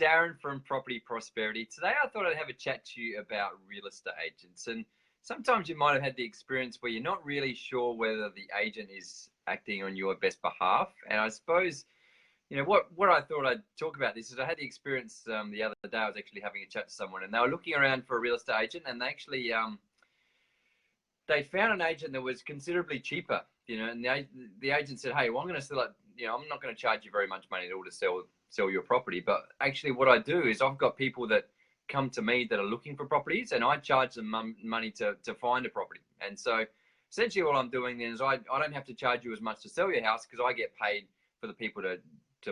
Darren from Property Prosperity. Today I thought I'd have a chat to you about real estate agents. And sometimes you might have had the experience where you're not really sure whether the agent is acting on your best behalf. And I suppose, what I thought I'd talk about this is I had the experience the other day. I was actually having a chat to someone and they were looking around for a real estate agent, and they actually they found an agent that was considerably cheaper, and the agent said, hey, well, I'm going to sell it, I'm not going to charge you very much money at all to sell your property. But actually what I do is I've got people that come to me that are looking for properties, and I charge them money to find a property. And so essentially what I'm doing then is I don't have to charge you as much to sell your house, because I get paid for the people to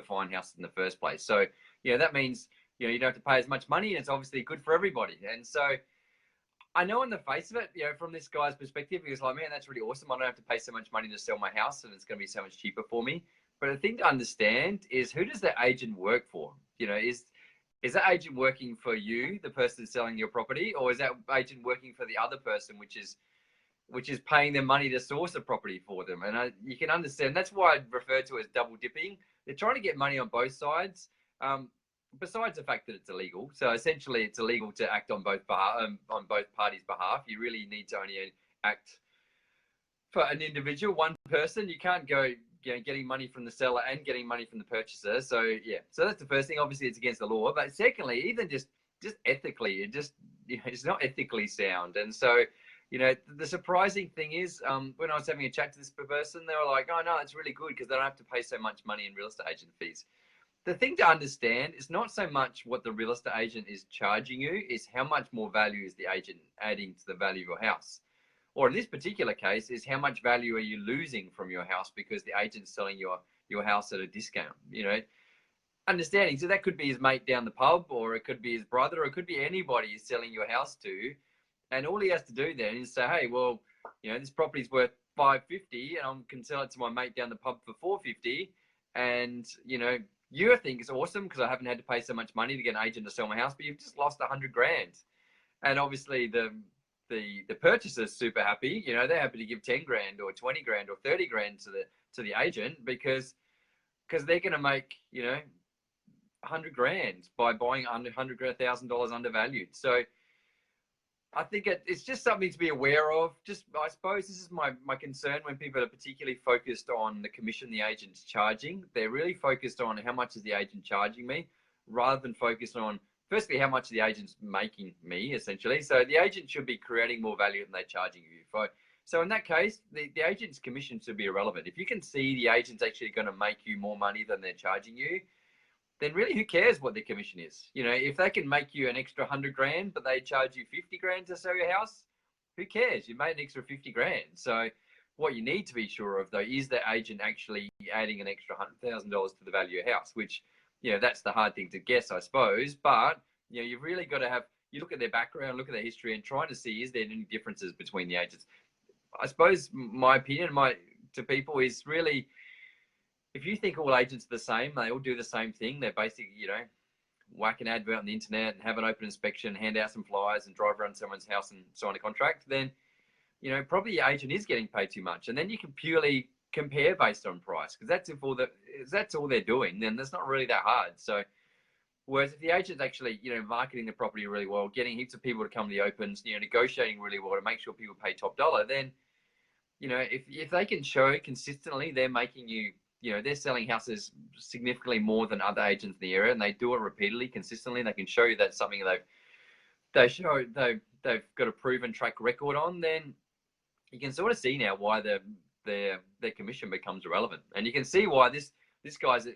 find houses in the first place. So, that means, you don't have to pay as much money, and it's obviously good for everybody. And so I know on the face of it, from this guy's perspective, he was like, man, that's really awesome. I don't have to pay so much money to sell my house, and it's going to be so much cheaper for me. But the thing to understand is, who does that agent work for? Is that agent working for you, the person selling your property, or is that agent working for the other person, which is paying them money to source a property for them? And you can understand that's why I refer to it as double dipping. They're trying to get money on both sides. Besides the fact that it's illegal. So essentially it's illegal to act on both parties' behalf. You really need to only act for an individual, one person. You can't go getting money from the seller and getting money from the purchaser. So so that's the first thing. Obviously it's against the law, but secondly, even just ethically, it's not ethically sound. And so the surprising thing is, when I was having a chat to this person, they were like, oh no, it's really good because they don't have to pay so much money in real estate agent fees. The thing to understand is not so much what the real estate agent is charging you, is how much more value is the agent adding to the value of your house. Or in this particular case, is how much value are you losing from your house because the agent's selling your house at a discount, Understanding, so that could be his mate down the pub, or it could be his brother, or it could be anybody you're selling your house to. And all he has to do then is say, hey, well, this property's worth $550 and I can sell it to my mate down the pub for $450. And, you think it's awesome because I haven't had to pay so much money to get an agent to sell my house, but you've just lost $100,000. And obviously the purchaser's super happy. They're happy to give $10,000 or $20,000 or $30,000 to the agent because they're going to make, $100,000 by buying under $100,000 undervalued. So I think it's just something to be aware of. I suppose this is my concern when people are particularly focused on the commission the agent's charging. They're really focused on how much is the agent charging me, rather than focused on, firstly, how much the agent's making me, essentially. So the agent should be creating more value than they're charging you for. So in that case, the agent's commission should be irrelevant. If you can see the agent's actually going to make you more money than they're charging you, then really who cares what their commission is? If they can make you an extra $100,000, but they charge you $50,000 to sell your house, who cares? You made an extra $50,000. So what you need to be sure of, though, is the agent actually adding an extra $100,000 to the value of your house, which, that's the hard thing to guess, I suppose. But, you've really got to you look at their background, look at their history, and try to see, is there any differences between the agents? I suppose my opinion to people is really, if you think all agents are the same, they all do the same thing, they're basically, whack an advert on the internet and have an open inspection, hand out some flyers and drive around someone's house and sign a contract, then, probably your agent is getting paid too much. And then you can purely compare based on price, because that's all they're doing, then that's not really that hard. So, whereas if the agent's actually, marketing the property really well, getting heaps of people to come to the opens, negotiating really well to make sure people pay top dollar, then, if they can show consistently they're making you, they're selling houses significantly more than other agents in the area, and they do it repeatedly, consistently. They can show you that's something they've got a proven track record on. Then you can sort of see now why their commission becomes irrelevant, and you can see why this guy's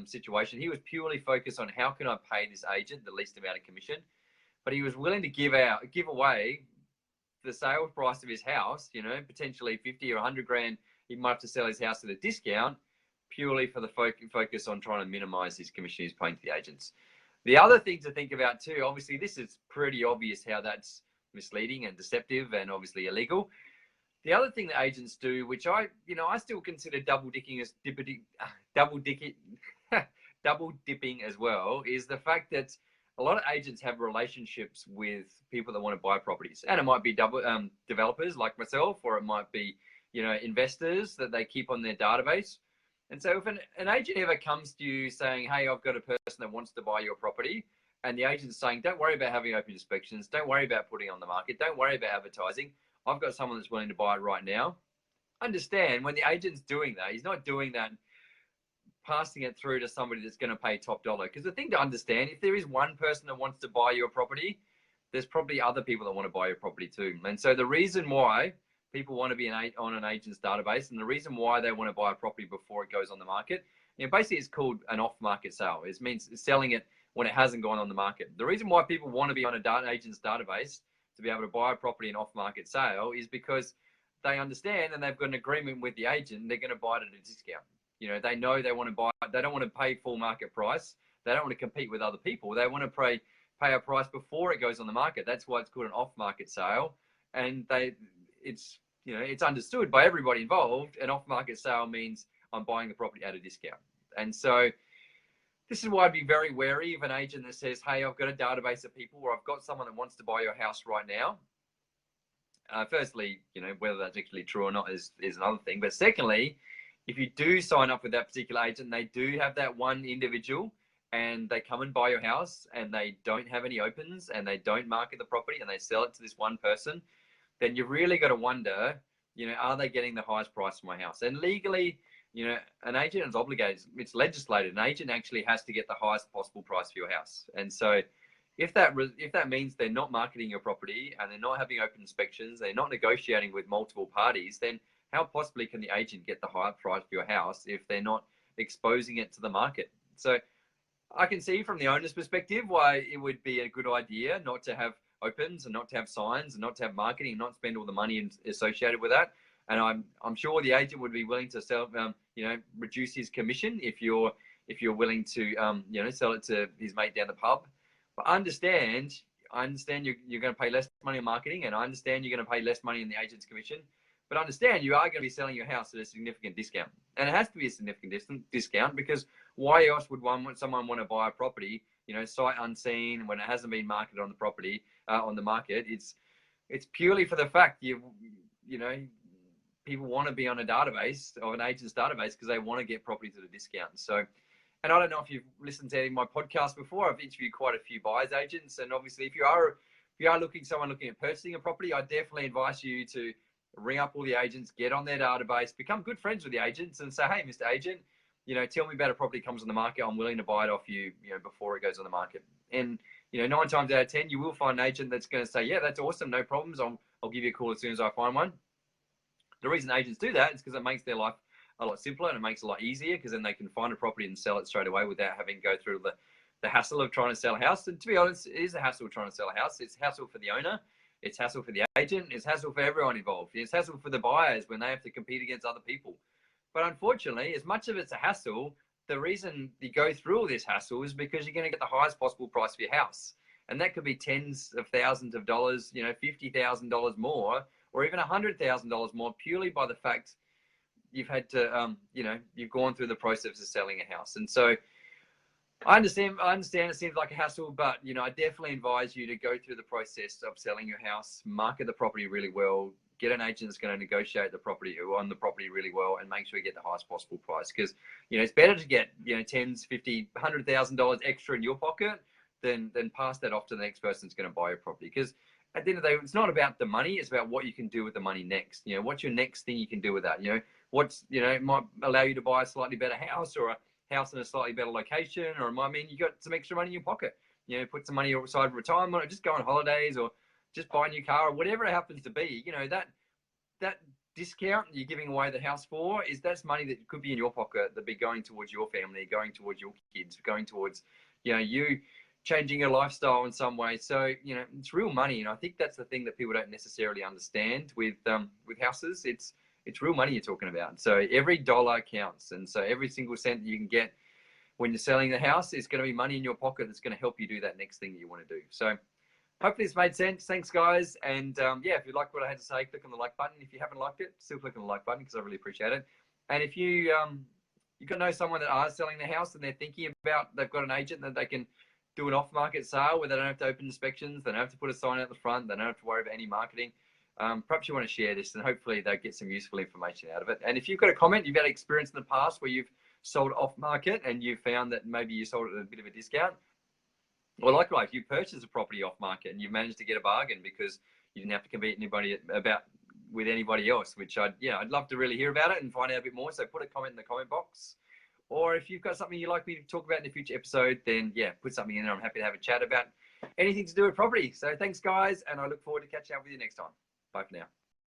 situation. He was purely focused on how can I pay this agent the least amount of commission, but he was willing to give away the sale price of his house, potentially 50 or 100,000. He might have to sell his house at a discount, purely for the focus on trying to minimize his commission he's paying to the agents. The other thing to think about too, obviously this is pretty obvious how that's misleading and deceptive and obviously illegal. The other thing that agents do, which I still consider double dipping as well, is the fact that a lot of agents have relationships with people that want to buy properties, and it might be developers like myself, or it might be investors that they keep on their database. And so if an agent ever comes to you saying, hey, I've got a person that wants to buy your property, and the agent's saying, don't worry about having open inspections, don't worry about putting it on the market, don't worry about advertising, I've got someone that's willing to buy it right now. Understand when the agent's doing that, he's not doing that passing it through to somebody that's going to pay top dollar. Because the thing to understand, if there is one person that wants to buy your property, there's probably other people that want to buy your property too. And so the reason why people want to be on an agent's database, and the reason why they want to buy a property before it goes on the market, basically it's called an off-market sale. It means selling it when it hasn't gone on the market. The reason why people want to be on an agent's database to be able to buy a property in off-market sale is because they understand and they've got an agreement with the agent, they're going to buy it at a discount. They know they want to buy, they don't want to pay full market price. They don't want to compete with other people. They want to pay a price before it goes on the market. That's why it's called an off-market sale. And it's understood by everybody involved. An off-market sale means I'm buying the property at a discount. And so this is why I'd be very wary of an agent that says, hey, I've got a database of people, or I've got someone that wants to buy your house right now. Firstly, whether that's actually true or not is another thing. But secondly, if you do sign up with that particular agent, they do have that one individual and they come and buy your house and they don't have any opens and they don't market the property and they sell it to this one person, then you really got to wonder, are they getting the highest price for my house? And legally, an agent is obligated, it's legislated, an agent actually has to get the highest possible price for your house. And so if that means they're not marketing your property and they're not having open inspections, they're not negotiating with multiple parties, then how possibly can the agent get the higher price for your house if they're not exposing it to the market? So I can see from the owner's perspective why it would be a good idea not to have opens and not to have signs and not to have marketing and not spend all the money associated with that. And I'm sure the agent would be willing to sell, reduce his commission if you're willing to, sell it to his mate down the pub. But I understand you're going to pay less money on marketing, and I understand you're going to pay less money in the agent's commission. But understand you are going to be selling your house at a significant discount. And it has to be a significant discount, because why else would someone want to buy a property, sight unseen, when it hasn't been marketed on the property, on the market? It's purely for the fact people want to be on a database, of an agent's database, because they want to get properties at a discount. So, and I don't know if you've listened to my podcast before, I've interviewed quite a few buyers agents. And obviously if you are someone looking at purchasing a property, I definitely advise you to ring up all the agents, get on their database, become good friends with the agents and say, hey, Mr. Agent, tell me about a property comes on the market. I'm willing to buy it off you, before it goes on the market. And, 9 times out of 10, you will find an agent that's going to say, yeah, that's awesome. No problems. I'll give you a call as soon as I find one. The reason agents do that is because it makes their life a lot simpler and it makes it a lot easier, because then they can find a property and sell it straight away without having to go through the hassle of trying to sell a house. And to be honest, it is a hassle trying to sell a house. It's hassle for the owner. It's hassle for the agent. It's hassle for everyone involved. It's hassle for the buyers when they have to compete against other people. But unfortunately, as much of it's a hassle, the reason you go through all this hassle is because you're going to get the highest possible price for your house. And that could be tens of thousands of dollars, $50,000 more, or even $100,000 more, purely by the fact you've had to, you've gone through the process of selling a house. And so I understand it seems like a hassle, but, I definitely advise you to go through the process of selling your house, market the property really well, get an agent that's going to negotiate the property on the property really well, and make sure you get the highest possible price. Because, it's better to get, tens, 50, $100,000 extra in your pocket than pass that off to the next person that's going to buy your property. Because at the end of the day, it's not about the money, it's about what you can do with the money next. What's your next thing you can do with that? It might allow you to buy a slightly better house, or a house in a slightly better location, or it might mean you got some extra money in your pocket. Put some money aside for retirement, or just go on holidays, or just buy a new car, or whatever it happens to be. That discount you're giving away the house for, that's money that could be in your pocket, that be going towards your family, going towards your kids, going towards you changing your lifestyle in some way. So it's real money, and I think that's the thing that people don't necessarily understand with houses. It's real money you're talking about. So every dollar counts. And so every single cent that you can get when you're selling the house is going to be money in your pocket that's going to help you do that next thing that you want to do. So hopefully it's made sense. Thanks, guys. And if you like what I had to say, click on the like button. If you haven't liked it, still click on the like button, because I really appreciate it. And if you can know someone that are selling their house and they're thinking about, they've got an agent that they can do an off-market sale where they don't have to open inspections, they don't have to put a sign out the front, they don't have to worry about any marketing. Perhaps you want to share this, and hopefully they'll get some useful information out of it. And if you've got a comment, you've had experience in the past where you've sold off market and you found that maybe you sold it at a bit of a discount. Or likewise, you purchased a property off market and you managed to get a bargain because you didn't have to compete with anybody else, which I'd love to really hear about it and find out a bit more. So put a comment in the comment box. Or if you've got something you'd like me to talk about in a future episode, then yeah, put something in there. I'm happy to have a chat about anything to do with property. So thanks, guys, and I look forward to catching up with you next time. Bye for now.